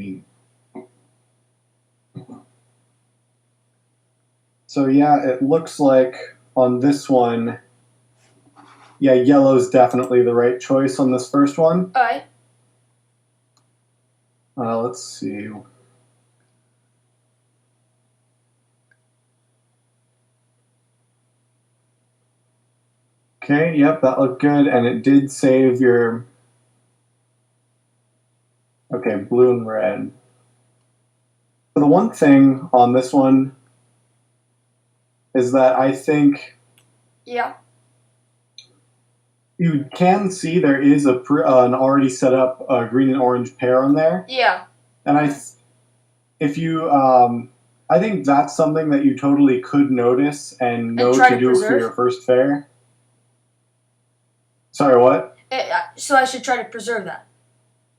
neat. So yeah, it looks like on this one, yeah, yellow's definitely the right choice on this first one. All right. Let's see. Okay, yep, that looked good, and it did save your... Okay, blue and red. So the one thing on this one is that I think... Yeah. You can see there is an already set up green and orange pair on there. Yeah. And I think that's something that you totally could notice and know to do for your first pair. Sorry, what? So I should try to preserve that.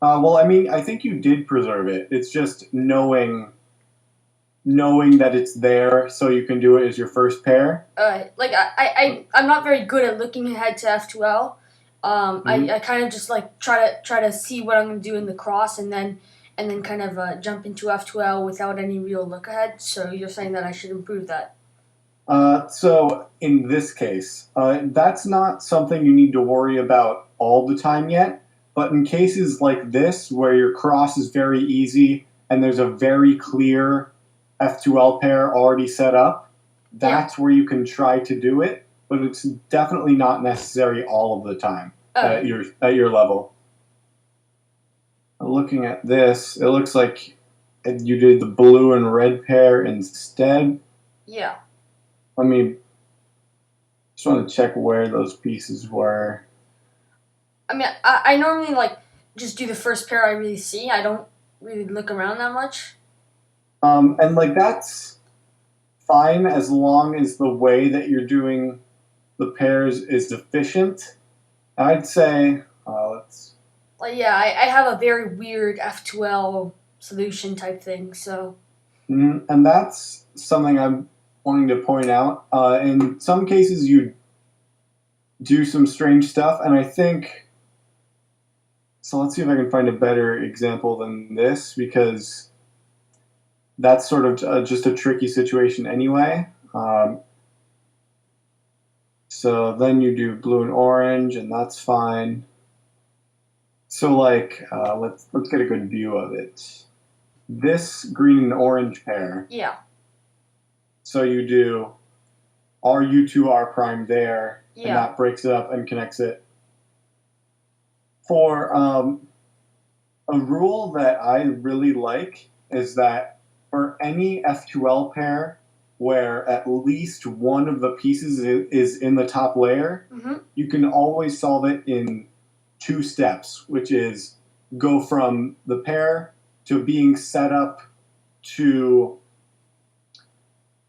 Well, I mean, I think you did preserve it. It's just knowing that it's there, so you can do it as your first pair. Like I'm not very good at looking ahead to F2L. I kind of just like try to see what I'm gonna do in the cross, and then kind of jump into F2L without any real look ahead. So you're saying that I should improve that? So in this case, that's not something you need to worry about all the time yet. But in cases like this, where your cross is very easy and there's a very clear F2L pair already set up, that's where you can try to do it. But it's definitely not necessary all of the time at your level. Looking at this, it looks like you did the blue and red pair instead. Yeah. Let me just want to check where those pieces were. I mean, I normally like just do the first pair I really see. I don't really look around that much. And like that's fine as long as the way that you're doing the pairs is efficient. I'd say let's. Like yeah, I have a very weird F2L solution type thing. So. And that's something I'm wanting to point out. In some cases, you do some strange stuff, and I think. So let's see if I can find a better example than this, because that's sort of just a tricky situation anyway. So then you do blue and orange, and that's fine. So like, let's get a good view of it. This green and orange pair. Yeah. So you do RU2 R prime there, and that breaks it up and connects it. For a rule that I really like is that for any F2L pair where at least one of the pieces is in the top layer, you can always solve it in 2 steps, which is go from the pair to being set up to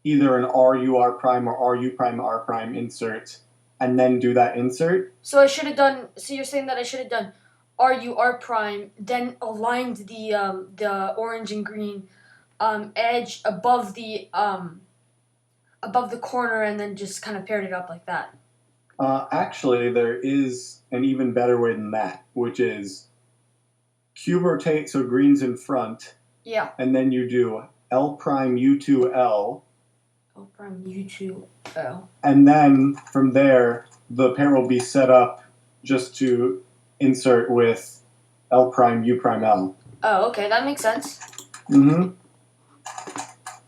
either an RU R prime or RU prime R prime insert, and then do that insert. So I should have done. So you're saying that I should have done RU R prime, then aligned the orange and green edge above the corner, and then just kind of paired it up like that. Actually, there is an even better way than that, which is cube rotate, so green's in front. Yeah. And then you do L prime U2 L. L prime U2 L. And then from there, the pair will be set up just to insert with L prime U prime L. Oh, okay, that makes sense.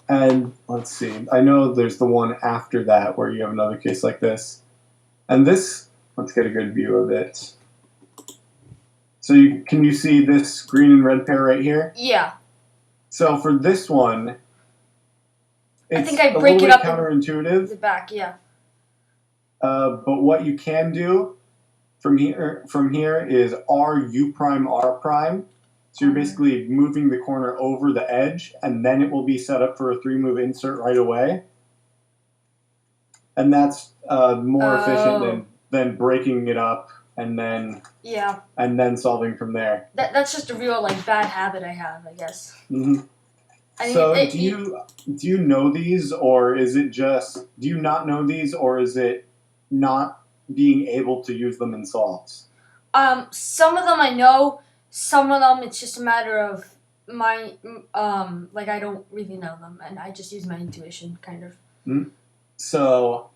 And let's see, I know there's the one after that where you have another case like this. And this, let's get a good view of it. So can you see this green and red pair right here? Yeah. So for this one, it's I think I break it up counterintuitive. The back, yeah. But what you can do from here is RU prime R prime. So you're basically moving the corner over the edge, and then it will be set up for a 3-move insert right away. And that's more efficient than breaking it up and then solving from there. That's just a real like bad habit I have, I guess. So do you know these, or is it just do you not know these, or is it not being able to use them in solves? Some of them I know. Some of them it's just a matter of like I don't really know them, and I just use my intuition, kind of. Mm. So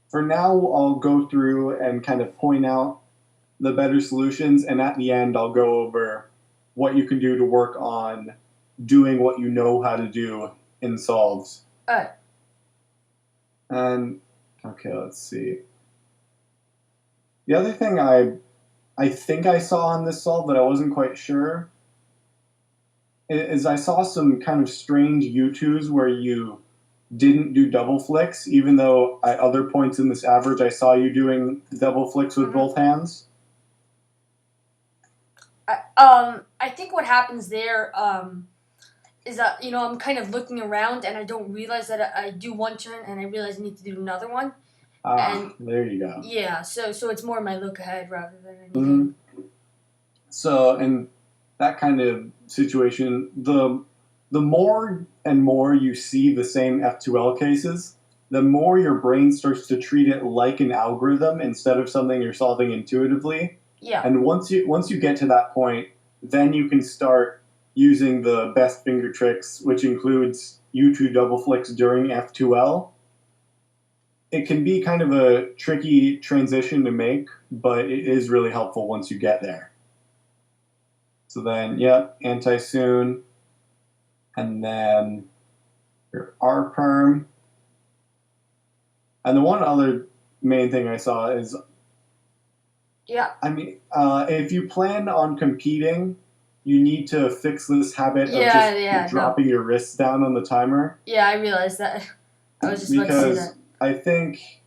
for now, I'll go through and kind of point out the better solutions, and at the end, I'll go over what you can do to work on doing what you know how to do in solves. All right. And okay, let's see. The other thing I think I saw on this solve, but I wasn't quite sure, is I saw some kind of strange U2s where you didn't do double flicks, even though at other points in this average I saw you doing double flicks with both hands. I think what happens there is that I'm kind of looking around and I don't realize that I do one turn and I realize I need to do another one. And there you go. Yeah, so it's more my look ahead rather than anything. Mm-hmm. So in that kind of situation, the more and more you see the same F2L cases, the more your brain starts to treat it like an algorithm instead of something you're solving intuitively. Yeah. And once you get to that point, then you can start using the best finger tricks, which includes U2 double flicks during F2L. It can be kind of a tricky transition to make, but it is really helpful once you get there. So then, yep, anti-soon, and then your R-perm. And the one other main thing I saw is, yeah, I mean, if you plan on competing, you need to fix this habit of just dropping your wrists down on the timer. Yeah, I realized that. I was just about to say that. I think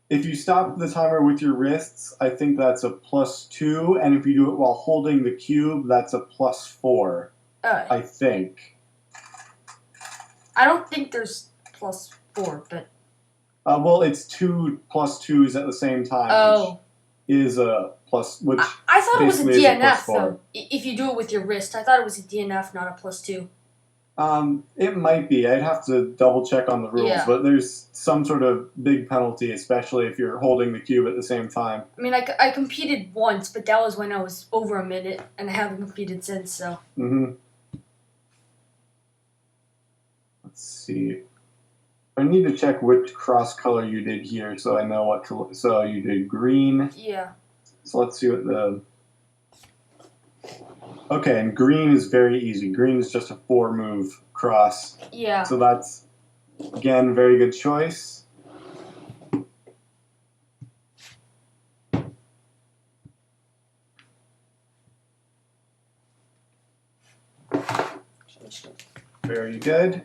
if you stop the timer with your wrists, I think that's a +2, and if you do it while holding the cube, that's a +4. I think. I don't think there's +4, but. Well, it's 2 +2s at the same time. Oh. Which is a plus. Which I thought it was a DNF though. If you do it with your wrist, I thought it was a DNF, not a +2. It might be. I'd have to double check on the rules, but there's some sort of big penalty, especially if you're holding the cube at the same time. I mean, I competed once, but that was when I was over a minute, and I haven't competed since. So. Mm-hmm. Let's see. I need to check which cross color you did here, so I know what to. So you did green. Yeah. So let's see what the. Okay, and green is very easy. Green is just a 4-move cross. Yeah. So that's, again, very good choice. Very good.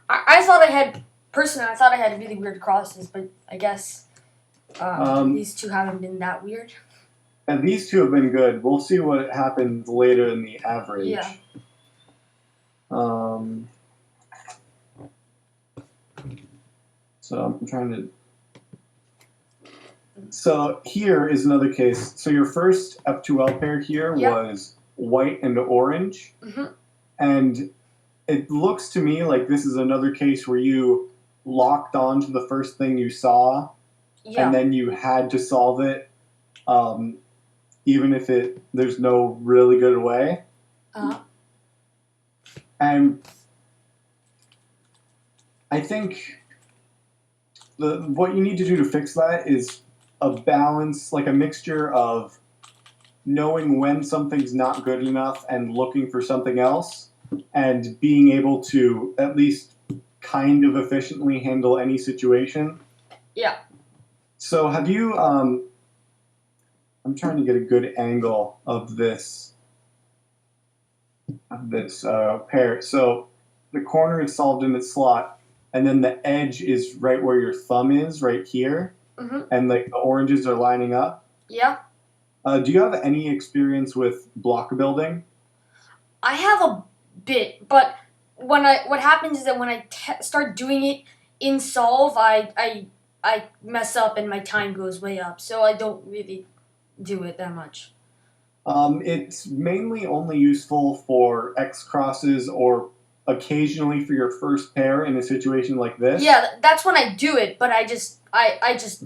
I thought I had, personally, I thought I had really weird crosses, but I guess these two haven't been that weird. And these two have been good. We'll see what happens later in the average. Yeah. So I'm trying to... So here is another case. So your first F2L pair here was white and orange. Mm-hmm. And it looks to me like this is another case where you locked on to the first thing you saw, and then you had to solve it, even if there's no really good way. Uh-huh. And I think what you need to do to fix that is a balance, like a mixture of knowing when something's not good enough and looking for something else, and being able to at least kind of efficiently handle any situation. Yeah. So have you, I'm trying to get a good angle of this pair. So the corner is solved in its slot, and then the edge is right where your thumb is, right here. Mm-hmm. And like the oranges are lining up. Yeah. Do you have any experience with block building? I have a bit, but what happens is that when I start doing it in solve, I mess up and my time goes way up, so I don't really do it that much. It's mainly only useful for X crosses or occasionally for your first pair in a situation like this. Yeah, that's when I do it, but I just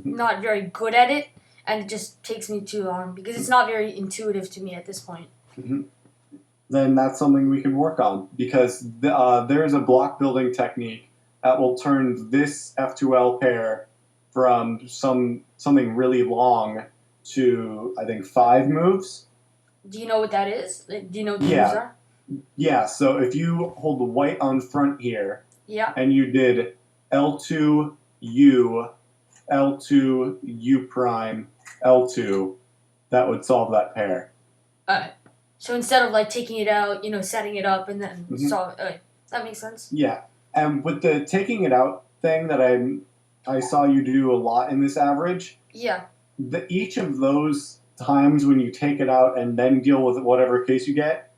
not very good at it, and it just takes me too long because it's not very intuitive to me at this point. Mm-hmm. Then that's something we can work on because there's a block building technique that will turn this F2L pair from something really long to, I think, 5 moves. Do you know what that is? Do you know what the Yeah. moves are? Yeah, so if you hold the white on front here, Yeah. and you did L2, U, L2, U prime, L2, that would solve that pair. Alright. So instead of like taking it out, setting it up and then solve it. That makes sense. Yeah. And with the taking it out thing that I saw you do a lot in this average. Yeah. Each of those times when you take it out and then deal with whatever case you get,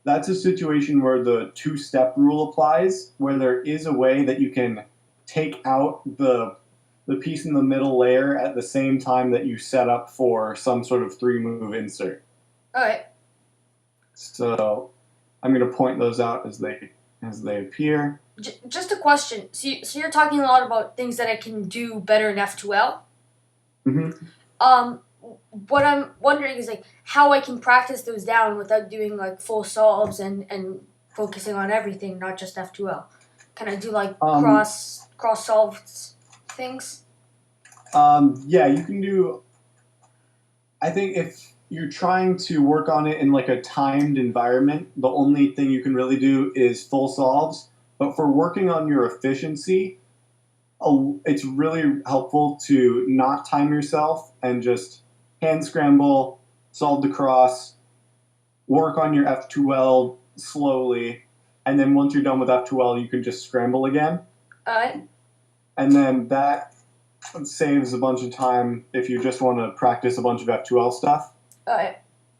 that's a situation where the 2-step rule applies, where there is a way that you can take out the piece in the middle layer at the same time that you set up for some sort of 3-move insert. Alright. So I'm going to point those out as they appear. Just a question. So you're talking a lot about things that I can do better in F2L? Mm-hmm. What I'm wondering is like how I can practice those down without doing like full solves and focusing on everything, not just F2L. Can I do like cross solved things? Yeah, you can do. I think if you're trying to work on it in like a timed environment, the only thing you can really do is full solves. But for working on your efficiency, it's really helpful to not time yourself and just hand scramble, solve the cross, work on your F2L slowly, and then once you're done with F2L, you can just scramble again. Alright. And then that saves a bunch of time if you just want to practice a bunch of F2L stuff. Alright.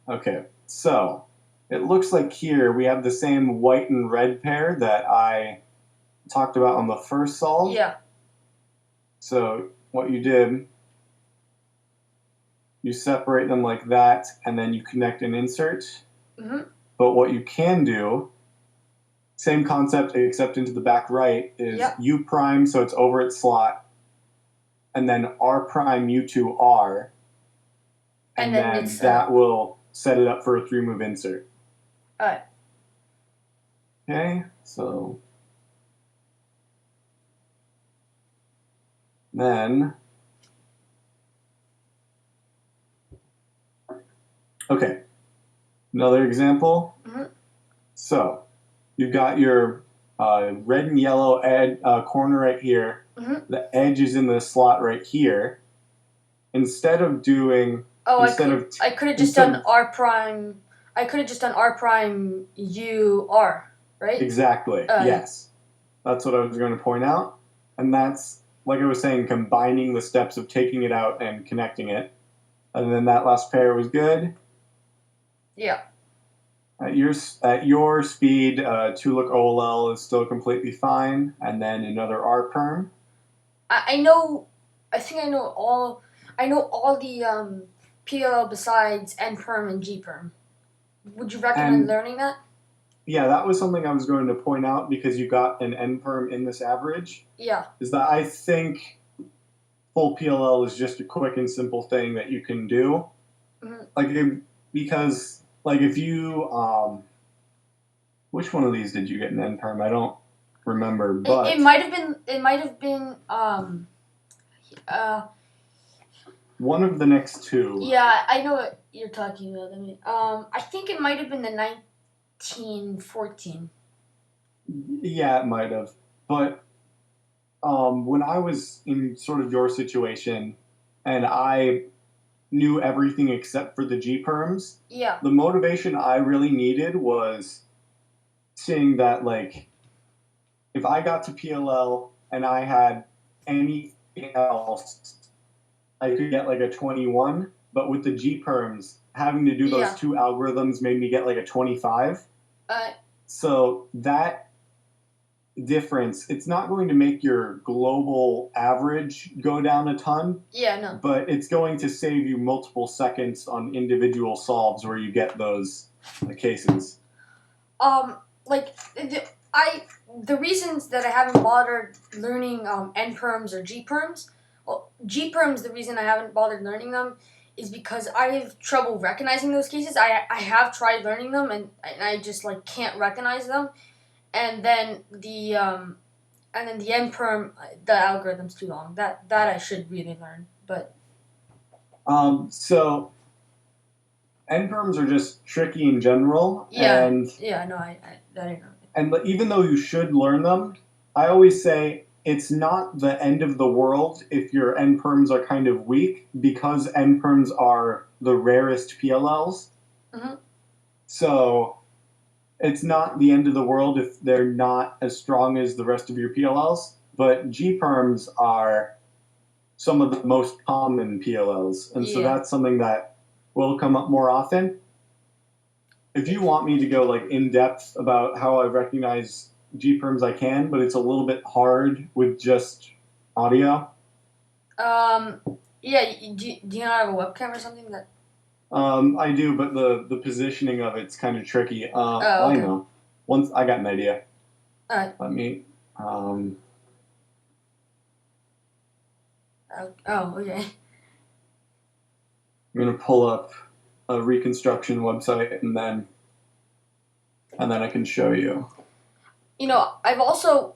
Okay, so it looks like here we have the same white and red pair that I talked about on the first solve. Yeah. So what you did, you separate them like that, and then you connect and insert. Mm-hmm. But what you can do, same concept except into the back right, is U prime, so it's over its slot, and then R prime U2 R, and then that will set it up for a 3-move insert. Alright. Okay, so then, okay, another example. Mm-hmm. So you've got your red and yellow corner right here. Mm-hmm. The edge is in the slot right here. Instead of doing, I could have just done R prime. I could have just done R prime U R, right? Exactly. Yes, that's what I was going to point out, and that's, like I was saying, combining the steps of taking it out and connecting it. And then that last pair was good. Yeah. At your speed, 2-look OLL is still completely fine, and then another R perm. I think I know all the PLL besides N perm and G perm. Would you recommend learning that? Yeah, that was something I was going to point out because you got an N perm in this average. Yeah. Is that I think full PLL is just a quick and simple thing that you can do. Mm-hmm. Because if you which one of these did you get an N perm? I don't remember, but it might have been one of the next two. Yeah, I know what you're talking about. I mean, I think it might have been the 1914. Yeah, it might have. But when I was in sort of your situation, and I knew everything except for the G perms, the motivation I really needed was seeing that, if I got to PLL and I had anything else, I could get a 21, but with the G perms, having to do those two algorithms made me get a 25. So that difference, it's not going to make your global average go down a ton. Yeah, no. But it's going to save you multiple seconds on individual solves where you get those cases. The reasons that I haven't bothered learning N perms or G perms, well, G perms, the reason I haven't bothered learning them is because I have trouble recognizing those cases. I have tried learning them and I just like can't recognize them. And then the N perm, the algorithm's too long. That I should really learn. But So N-perms are just tricky in general, yeah, and no, I that I know. and even though you should learn them, I always say it's not the end of the world if your N-perms are kind of weak, because N-perms are the rarest PLLs. Mm-hmm. So it's not the end of the world if they're not as strong as the rest of your PLLs, but G-perms are some of the most common PLLs, and so Yeah. that's something that will come up more often. If you want me to go like in depth about how I recognize G-perms, I can, but it's a little bit hard with just audio. Yeah. Do you not have a webcam or something that? I do, but the positioning of it's kind of tricky. Oh, I okay. know. Once I got an idea. Alright. Let me. Oh, okay. I'm gonna pull up a reconstruction website and then I can show you. You know, I've also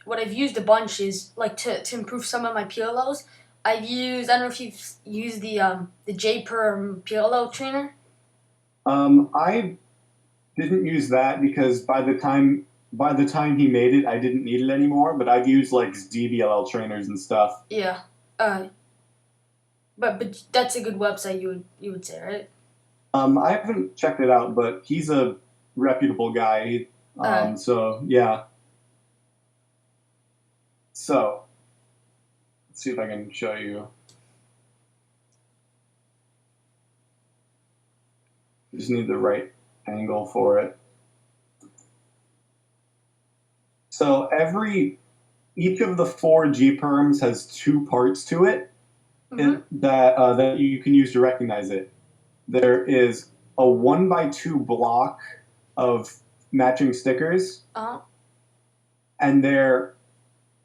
what I've used a bunch is like to improve some of my PLOs. I've used, I don't know if you've used the JPerm PLO trainer. I didn't use that because by the time he made it, I didn't need it anymore. But I've used like DBLL trainers and stuff. Yeah. But that's a good website you would say, right? I haven't checked it out, but he's a reputable guy. So yeah. So let's see if I can show you. Just need the right angle for it. So each of the 4 G perms has 2 parts to it, Mm-hmm. that you can use to recognize it. There is a 1x2 block of matching stickers, and there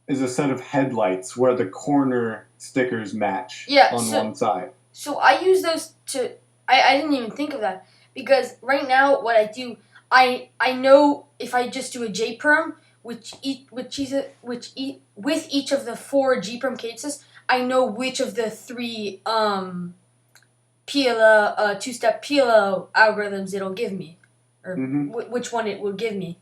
is a set of headlights where the corner stickers match on one side. So I use those to. I didn't even think of that because right now what I do, I know if I just do a J perm with each of the 4 G perm cases, I know which of the 3 PLO 2-step PLO algorithms it'll give me, or which one it will give me.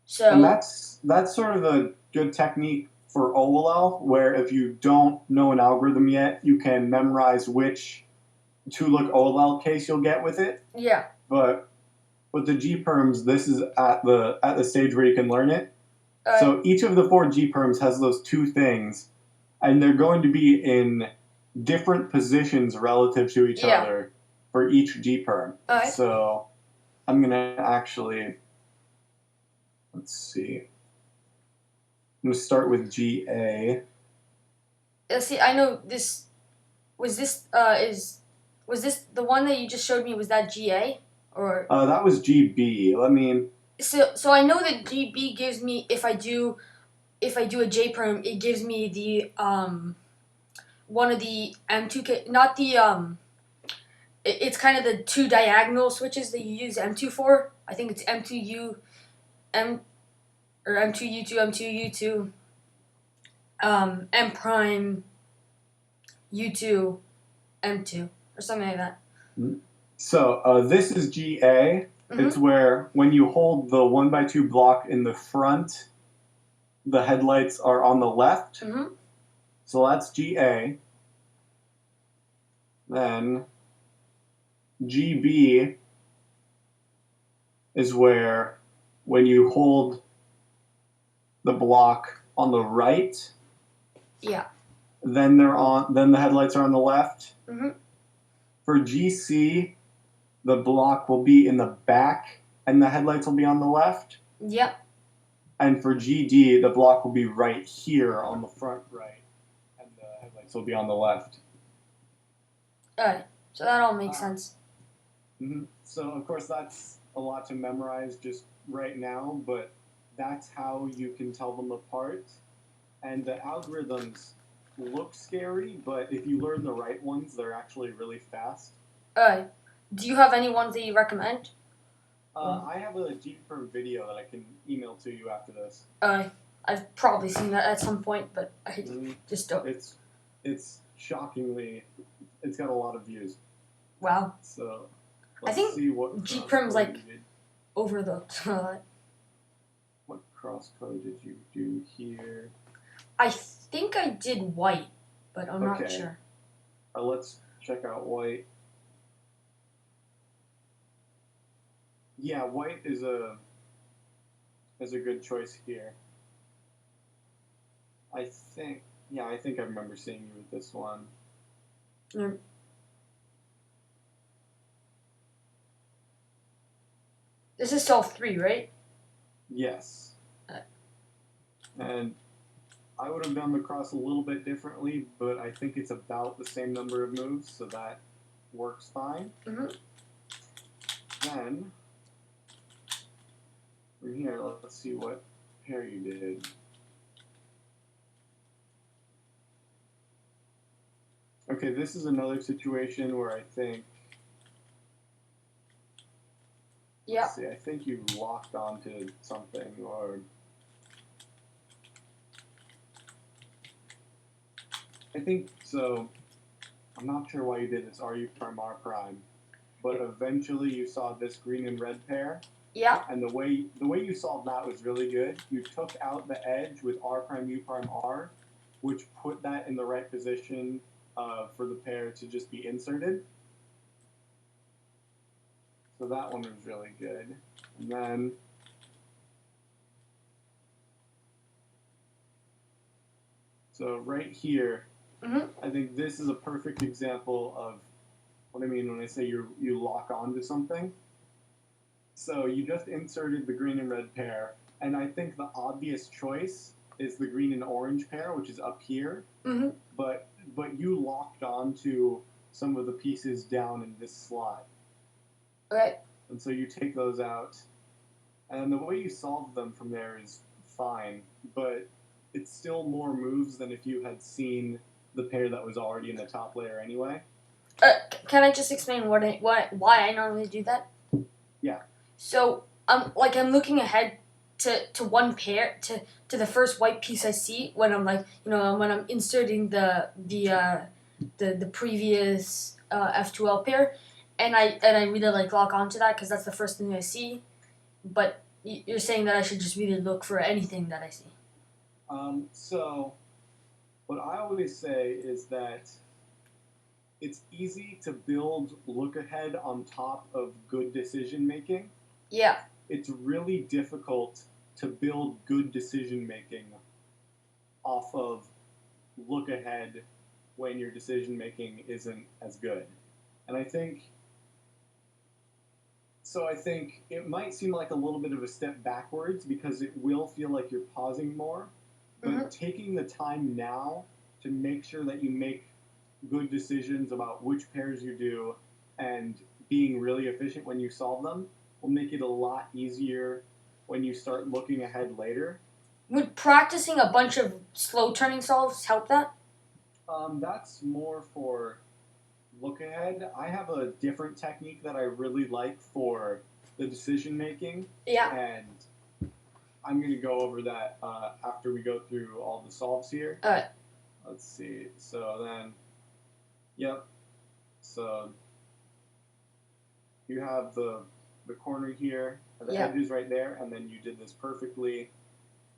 So and that's sort of a good technique for OLL, where if you don't know an algorithm yet, you can memorize which 2-look OLL case you'll get with it. Yeah. But with the G perms, this is at the stage where you can learn it. So each of the 4 G perms has those 2 things, and they're going to be in different positions relative to each other for each G perm. So I'm gonna actually, let's see. I'm gonna start with GA. See, I know this. Was this the one that you just showed me? Was that GA or? That was GB. Let me. So I know that GB gives me if I do a J perm, it gives me the one of the M2K, not the it's kind of the 2 diagonal switches that you use M2 for. I think it's M2U or M2U2 M2U2 M prime U2 M2 or something like that. So this is GA. It's where when you hold the 1x2 block in the front, the headlights are on the left. So that's GA. Then GB is where when you hold the block on the right, then the headlights are on the left. For GC, the block will be in the back and the headlights will be on the left. And for GD, the block will be right here on the front right and the headlights will be on the left. Alright, so that all makes sense. So of course that's a lot to memorize just right now, but that's how you can tell them apart. And the algorithms look scary, but if you learn the right ones, they're actually really fast. Do you have any ones that you recommend? I have a deeper video that I can email to you after this. I've probably seen that at some point, but I just don't. It's shockingly, it's got a lot of views. Wow. So I think see what G-Prim's like overlooked. What cross code did you do here? I think I did white, but I'm not sure. Let's check out white. Yeah, white is a good choice here. I think I remember seeing you with this one. This is solve 3, right? Yes. And I would have done the cross a little bit differently, but I think it's about the same number of moves, so that works fine. Then, from here, let's see what pair you did. Okay, this is another situation where I think... Yeah. Let's see, I think you locked onto something, or... I think so. I'm not sure why you did this RU prime R prime, but eventually you saw this green and red pair. Yeah. And the way you solved that was really good. You took out the edge with R prime U prime R, which put that in the right position for the pair to just be inserted. So that one was really good. And then so right here, I think this is a perfect example of what I mean when I say you lock onto something. So you just inserted the green and red pair, and I think the obvious choice is the green and orange pair, which is up here. But you locked onto some of the pieces down in this slot. Right. And so you take those out, and the way you solve them from there is fine, but it's still more moves than if you had seen the pair that was already in the top layer anyway. Can I just explain why I normally do that? Yeah. So I'm looking ahead to one pair to the first white piece I see when I'm when I'm inserting the previous F2L pair, and I really lock onto that because that's the first thing I see. But you're saying that I should just really look for anything that I see. So what I always say is that it's easy to build look ahead on top of good decision making. Yeah. It's really difficult to build good decision making off of look ahead when your decision making isn't as good. And I think it might seem like a little bit of a step backwards because it will feel like you're pausing more, but taking the time now to make sure that you make good decisions about which pairs you do and being really efficient when you solve them will make it a lot easier when you start looking ahead later. Would practicing a bunch of slow turning solves help that? That's more for look ahead. I have a different technique that I really like for the decision making. Yeah. And I'm going to go over that after we go through all the solves here. All right. Let's see. So then, yep. So you have the corner here, the edges right there, and then you did this perfectly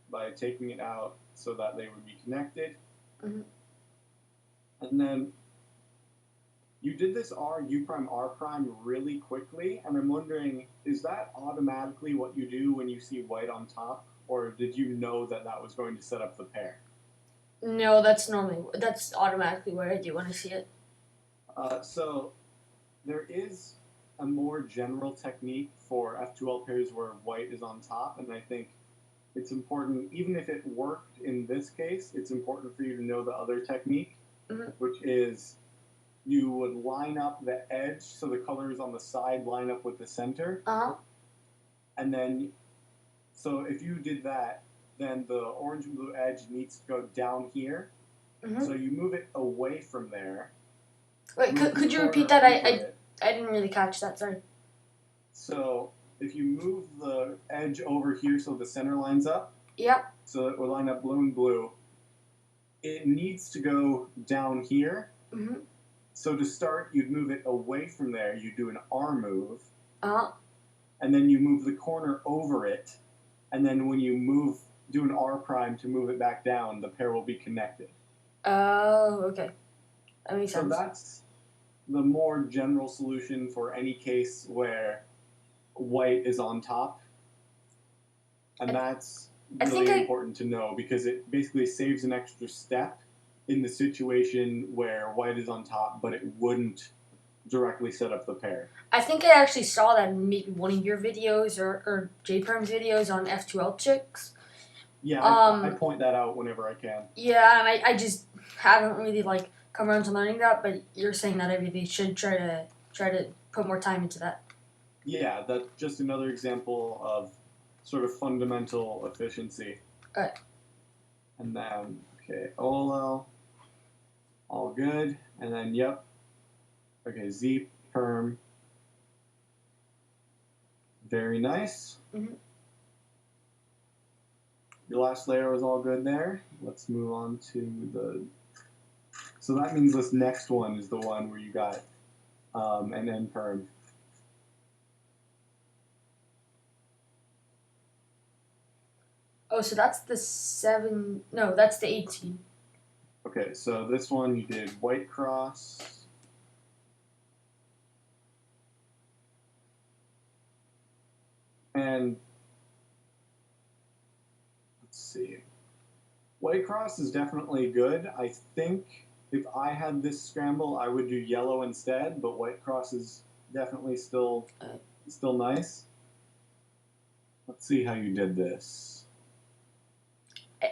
by taking it out so that they would be connected. And then you did this U prime R prime really quickly, and I'm wondering, is that automatically what you do when you see white on top, or did you know that that was going to set up the pair? No, that's automatically what I do when I see it. So there is a more general technique for F2L pairs where white is on top, and I think it's important, even if it worked in this case, it's important for you to know the other technique, which is you would line up the edge so the colors on the side line up with the center. And then, so if you did that, then the orange and blue edge needs to go down here, So you move it away from there. Wait, could you repeat that? I didn't really catch that. Sorry. So if you move the edge over here so the center lines up. Yeah. So it will line up blue and blue. It needs to go down here. Mm-hmm. So to start, you'd move it away from there. You do an R move. Uh-huh. And then you move the corner over it. And then when you do an R prime to move it back down, the pair will be connected. Oh, okay. That makes sense. So that's the more general solution for any case where white is on top. And that's really important to know because it basically saves an extra step in the situation where white is on top, but it wouldn't directly set up the pair. I think I actually saw that in maybe one of your videos or J-Perm's videos on F2L chicks. Yeah, I point that out whenever I can. Yeah, and I just haven't really like come around to learning that, but you're saying that I really should try to put more time into that. Yeah, that's just another example of sort of fundamental efficiency. Alright. And then, okay, OLL, all good. And then, yep. Okay, Z perm. Very nice. Mm-hmm. Your last layer was all good there. Let's move on to the... So that means this next one is the one where you got an end perm. Oh, so that's the 7... No, that's the 18. Okay, so this one you did white cross. And let's see. White cross is definitely good. I think if I had this scramble, I would do yellow instead, but white cross is definitely still nice. Let's see how you did this.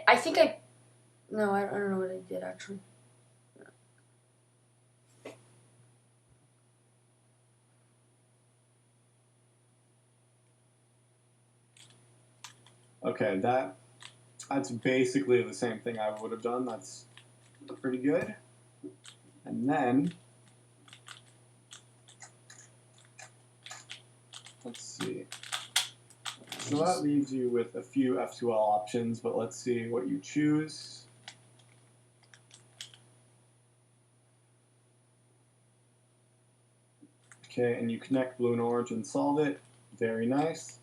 I think I... No, I don't know what I did, actually. Okay, that's basically the same thing I would have done. That's pretty good. And then, let's see. So that leaves you with a few F2L options, but let's see what you choose. Okay, and you connect blue and orange and solve it. Very nice.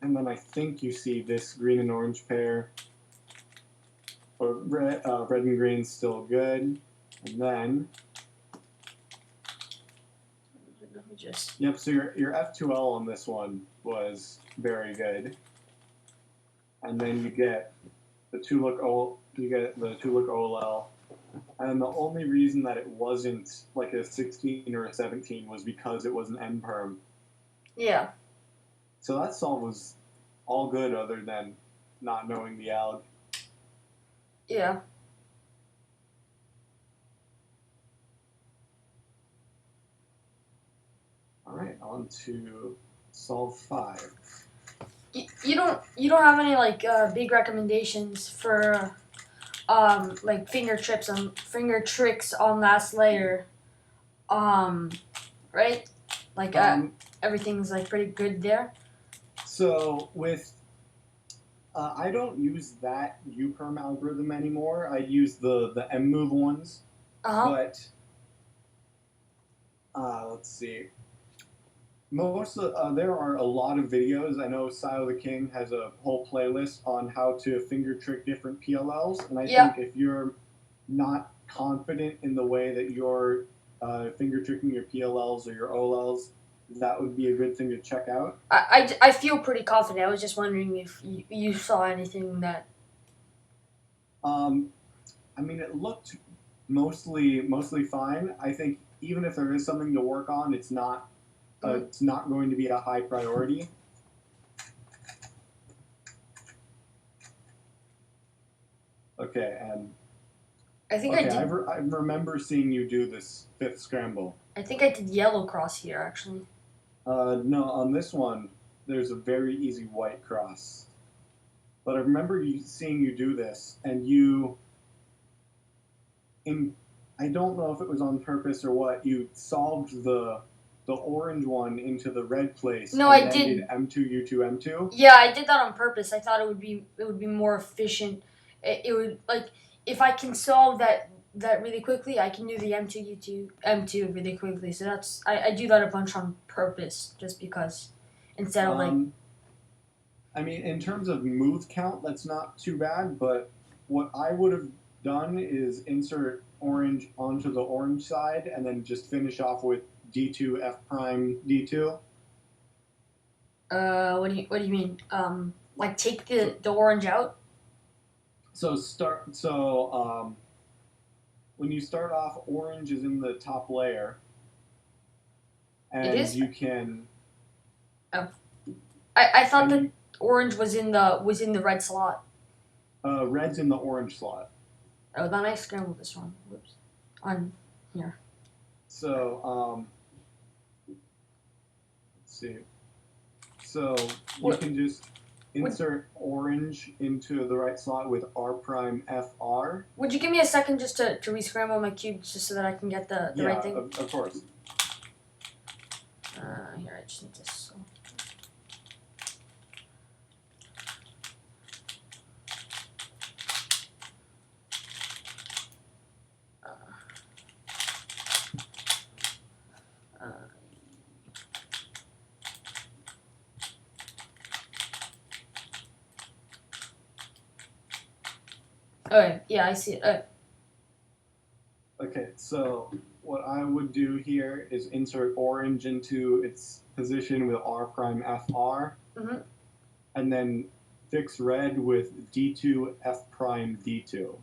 And then I think you see this green and orange pair. Or red and green's still good. And then... Yep, so your F2L on this one was very good. And then you get the two-look OLL. And the only reason that it wasn't like a 16 or a 17 was because it was an end perm. Yeah. So that solve was all good other than not knowing the alg. Yeah. Alright, on to solve 5. You don't have any like big recommendations for like finger tricks on last layer, right? Like everything's like pretty good there. So with I don't use that U-perm algorithm anymore. I use the M-move ones. But let's see. There are a lot of videos. I know Silo the King has a whole playlist on how to finger trick different PLLs, and I think if you're not confident in the way that you're finger tricking your PLLs or your OLLs, that would be a good thing to check out. I feel pretty confident. I was just wondering if you saw anything that... I mean, it looked mostly fine. I think even if there is something to work on, it's not going to be a high priority. Okay, and I think I did. I remember seeing you do this 5th scramble. I think I did yellow cross here, actually. No, on this one, there's a very easy white cross. But I remember seeing you do this, and you in I don't know if it was on purpose or what. You solved the orange one into the red place, No, and I then did did. M2 U2 M2. Yeah, I did that on purpose. I thought it would be more efficient. It would like if I can solve that really quickly, I can do the M2 really quickly. So I do that a bunch on purpose just because instead of like Um, I mean, in terms of move count, that's not too bad. But what I would have done is insert orange onto the orange side, and then just finish off with D2 F prime D2. what do you mean? Like take the So the orange out? so start so when you start off, orange is in the top layer, It and is. you can Oh, I thought and that you orange was in the red slot. red's in the orange slot. Oh, then I scrambled this one. Whoops. On here. So let's see. So you What? can just Would insert orange into the right slot with R prime FR. Would you give me a second just to re-scramble my cubes just so that I can get the Yeah, right thing? of course. Here, I just need this. So. Uh, uh, okay, yeah, I see it. Okay, so what I would do here is insert orange into its position with R prime FR, Mhm. and then fix red with D2 F prime D2.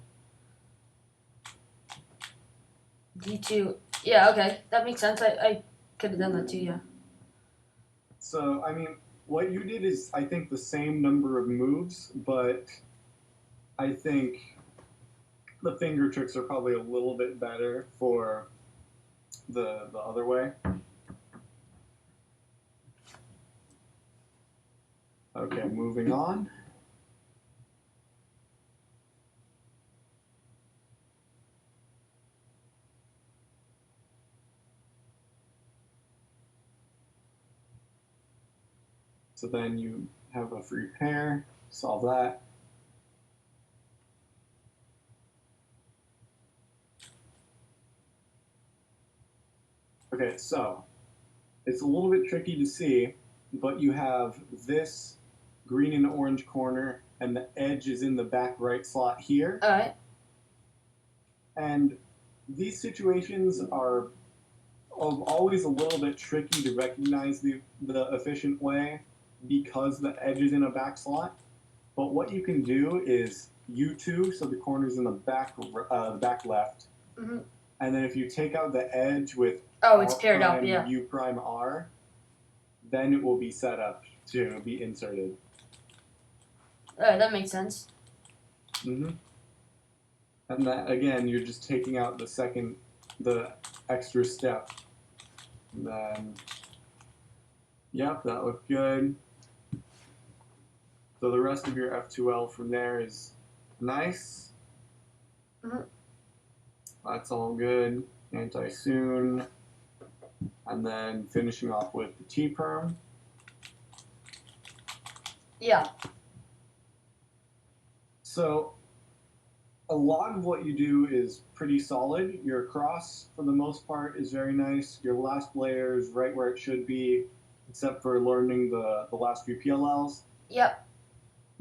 D2. Yeah, okay, that makes sense. I could have done that too. Yeah. So, I mean, what you did is, I think, the same number of moves, but I think the finger tricks are probably a little bit better for the other way. Okay, moving on. So then you have a free pair, solve that. Okay, so it's a little bit tricky to see, but you have this green and orange corner, and the edge is in the back right slot here. All right. And these situations are always a little bit tricky to recognize the efficient way because the edge is in a back slot. But what you can do is U2, so the corner's in the back left, Mhm. and then if you take out the edge with Oh, it's R paired up. prime Yeah. U prime R, then it will be set up to be inserted. All right, that makes sense. Mm-hmm. And that again, you're just taking out the extra step. And then, yep, that looked good. So the rest of your F2L from there is nice. Mm-hmm. That's all good. Anti-soon. And then finishing off with the T-perm. Yeah. So a lot of what you do is pretty solid. Your cross, for the most part, is very nice. Your last layer is right where it should be, except for learning the last few PLLs. Yep.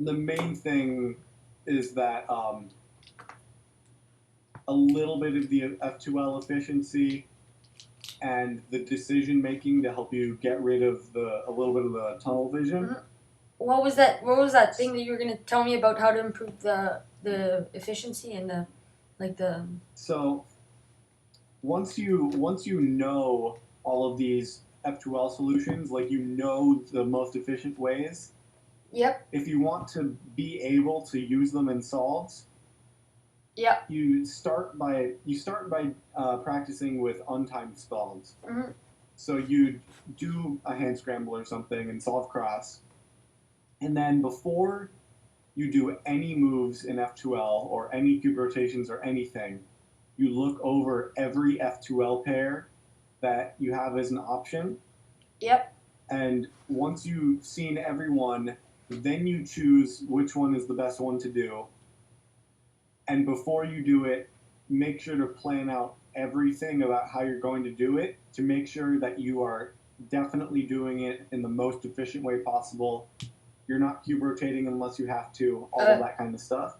The main thing is that a little bit of the F2L efficiency and the decision making to help you get rid of a little bit of the tunnel vision. Mhm. What was that? What was that thing that you were gonna tell me about how to improve the efficiency and the. So once you know all of these F2L solutions, like you know the most efficient ways, Yep. if you want to be able to use them in solves, Yep. you start by practicing with untimed solves. Mm-hmm. So you do a hand scramble or something and solve cross, and then before you do any moves in F2L or any cube rotations or anything, you look over every F2L pair that you have as an option. Yep. And once you've seen everyone, then you choose which one is the best one to do. And before you do it, make sure to plan out everything about how you're going to do it to make sure that you are definitely doing it in the most efficient way possible. You're not cube rotating unless you have to, all of that kind of stuff.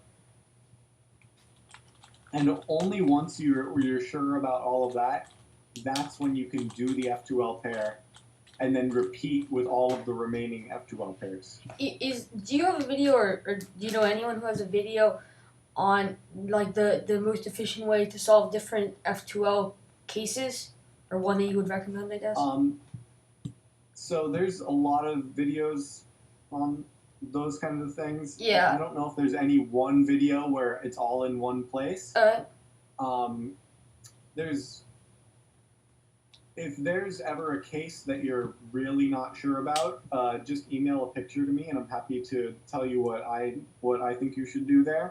And only once you're sure about all of that, that's when you can do the F2L pair and then repeat with all of the remaining F2L pairs. Do you have a video, or do you know anyone who has a video on like the most efficient way to solve different F2L cases, or one that you would recommend, I guess? So there's a lot of videos on those kinds of things. Yeah. I don't know if there's any one video where it's all in one place. If there's ever a case that you're really not sure about, just email a picture to me, and I'm happy to tell you what I think you should do there.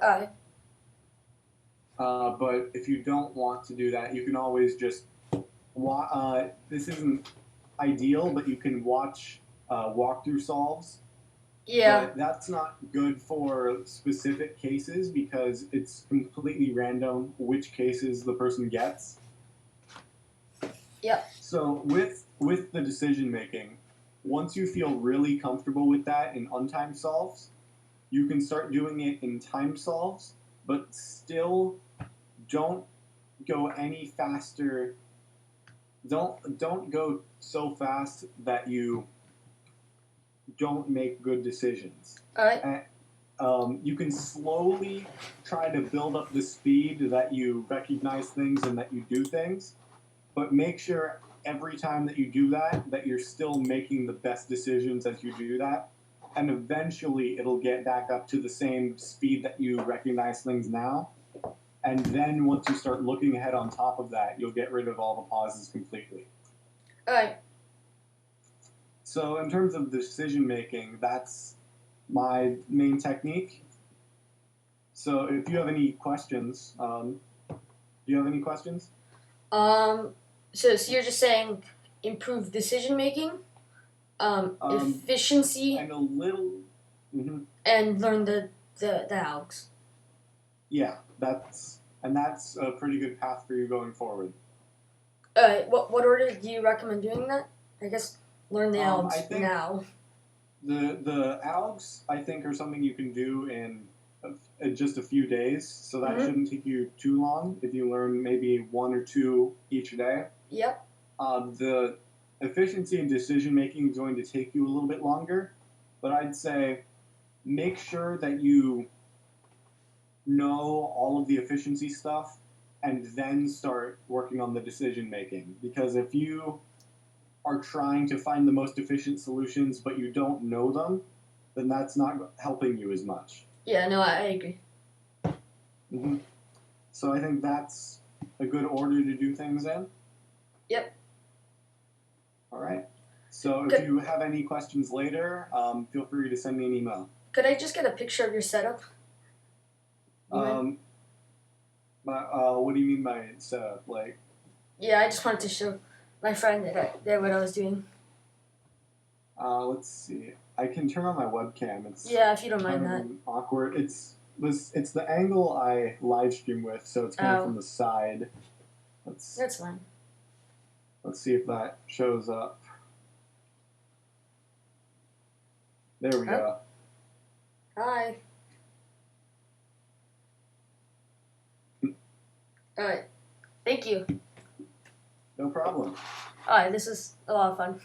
But if you don't want to do that, you can always just this isn't ideal, but you can watch walkthrough solves. Yeah. But that's not good for specific cases because it's completely random which cases the person gets. Yep. So with the decision making, once you feel really comfortable with that in untimed solves, you can start doing it in timed solves, but still don't go any faster. Don't go so fast that you don't make good decisions. All right. You can slowly try to build up the speed that you recognize things and that you do things, but make sure every time that you do that, that you're still making the best decisions as you do that. And eventually it'll get back up to the same speed that you recognize things now. And then once you start looking ahead on top of that, you'll get rid of all the pauses completely. All right. So in terms of decision making, that's my main technique. So if you have any questions, do you have any questions? So you're just saying improve decision making, efficiency, and a little, and learn the algs. Yeah, that's a pretty good path for you going forward. What order do you recommend doing that? I guess learn the algs now. The algs, I think, are something you can do in just a few days, so that shouldn't take you too long if you learn maybe 1 or 2 each day. Yep. The efficiency and decision making is going to take you a little bit longer, but I'd say make sure that you know all of the efficiency stuff and then start working on the decision making. Because if you are trying to find the most efficient solutions but you don't know them, then that's not helping you as much. Yeah, no, I agree. So I think that's a good order to do things in. Yep. All right. So if you have any questions later, feel free to send me an email. Could I just get a picture of your setup? What do you mean by setup? Like? Yeah, I just wanted to show my friend that what I was doing. Let's see. I can turn on my webcam. It's if you don't mind that. Awkward. It's the angle I live stream with, so it's kind of from the side. That's fine. Let's see if that shows up. There we go. Hi. Alright. Thank you. No problem. Alright, this is a lot of fun.